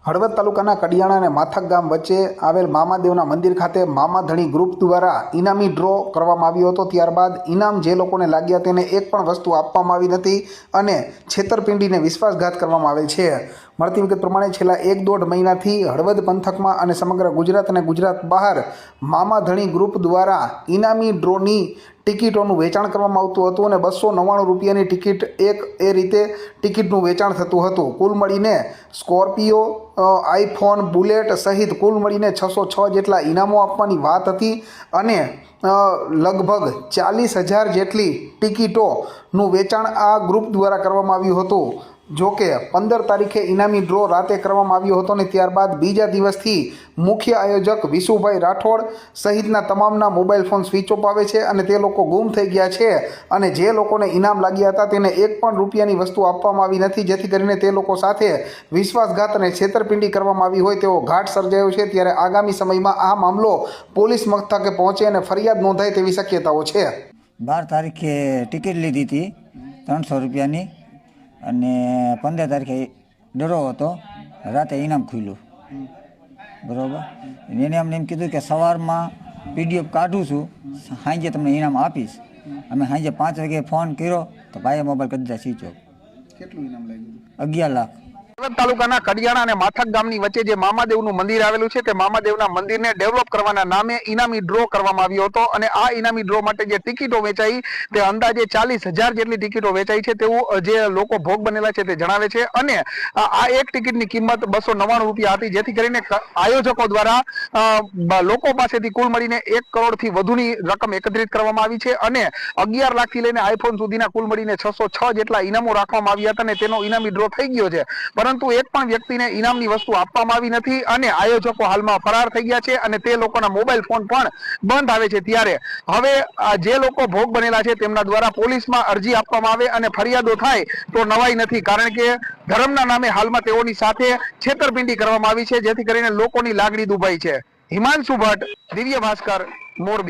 હળવદ તાલુકાના કડિયાણા અને માથક ગામ વચ્ચે આવેલ મામાદેવના મંદિર ખાતે મામાધણી ગ્રુપ દ્વારા ઇનામી ડ્રો કરવામાં આવ્યો હતો। ત્યારબાદ ઇનામ જે લોકોને લાગ્યા તેને એક પણ વસ્તુ આપવામાં આવી નથી અને છેતરપિંડીને વિશ્વાસઘાત કરવામાં આવેલ છે। મળતી વિગત પ્રમાણે છેલ્લા 1-1.5 મહિનાથી હળવદ પંથકમાં અને સમગ્ર ગુજરાત અને ગુજરાત બહાર મામાધણી ગ્રુપ દ્વારા ઇનામી ડ્રોની ટિકિટોનું વેચાણ કરવામાં આવતું હતું અને 299 રૂપિયાની ટિકિટ એક એ રીતે ટિકિટનું વેચાણ થતું હતું। કુલ મળીને સ્કોર્પિયો, આઈફોન, બુલેટ સહિત કુલ મળીને 606 જેટલા ઇનામો આપવાની વાત હતી અને લગભગ 40,000 જેટલી ટિકિટોનું વેચાણ આ ગ્રુપ દ્વારા કરવામાં આવ્યું હતું। જો કે 15 તારીખે ઇનામી ડ્રો રાતે કરવામાં આવ્યો હતો અને ત્યારબાદ બીજા દિવસથી મુખ્ય આયોજક વિશુભાઈ રાઠોડ સહિતના તમામના મોબાઈલ ફોન સ્વિચ ઓફ આવે છે અને તે લોકો ગુમ થઈ ગયા છે અને જે લોકોને ઇનામ લાગ્યા હતા તેને એક પણ રૂપિયાની વસ્તુ આપવામાં આવી નથી, જેથી કરીને તે લોકો સાથે વિશ્વાસઘાત અને છેતરપિંડી કરવામાં આવી હોય તેવો ઘાટ સર્જાયો છે। ત્યારે આગામી સમયમાં આ મામલો પોલીસ મથકે પહોંચે અને ફરિયાદ નોંધાય તેવી શક્યતાઓ છે। 12 તારીખે ટિકિટ લીધી હતી 300 રૂપિયાની અને 15 તારીખે ડરો હતો, રાતે ઇનામ ખુલ્યું બરાબર। એને અમને એમ કીધું કે સવારમાં પીડીએફ કાઢું છું, સાંજે તમને ઇનામ આપીશ। અમે સાંજે 5 વાગે ફોન કર્યો તો ભાઈએ મોબાઈલ કરી દીધા સ્વિચ ઓફ। કેટલું ઇનામ લાગ્યું? 11 લાખ। હળવદ તાલુકાના કડિયાણા અને માથક ગામની વચ્ચે જે મામાદેવનું મંદિર આવેલું છે તે મામાદેવના મંદિરને ડેવલપ કરવાના નામે ઇનામી ડ્રો કરવામાં આવ્યો હતો અને આ ઇનામી ડ્રો માટે જે ટિકિટો વેચાઈ તે અંદાજે 40,000 જેટલી ટિકિટો વેચાઈ છે તેવું જે લોકો ભોગ બનેલા છે તે જણાવે છે અને આ એક ટિકિટની કિંમત 299 રૂપિયા હતી, જેથી કરીને આયોજકો દ્વારા લોકો પાસેથી કુલ મળીને 1 કરોડથી વધુની રકમ એકત્રિત કરવામાં આવી છે અને 11 લાખથી લઈને આઈફોન સુધીના કુલ મળીને 606 જેટલા ઇનામો રાખવામાં આવ્યા હતા અને તેનો ઇનામી ડ્રો થઈ ગયો છે, પરંતુ એક પણ વ્યક્તિને ઇનામની વસ્તુ આપવામાં આવી નથી અને આયોજકો હાલમાં ફરાર થઈ ગયા છે અને તે લોકોના મોબાઈલ ફોન પણ બંધ આવે છે। ત્યારે હવે જે લોકો ભોગ બનેલા છે તેમના દ્વારા પોલીસમાં અરજી આપવામાં આવે અને ફરિયાદો થાય તો નવાઈ નથી, કારણ કે ધર્મના નામે હાલમાં તેઓની સાથે છેતરપિંડી કરવામાં આવી છે, જેથી કરીને લોકોની લાગણી દુભાઈ છે। હિમાંશુ ભટ્ટ, દિવ્ય ભાસ્કર, મોરબી।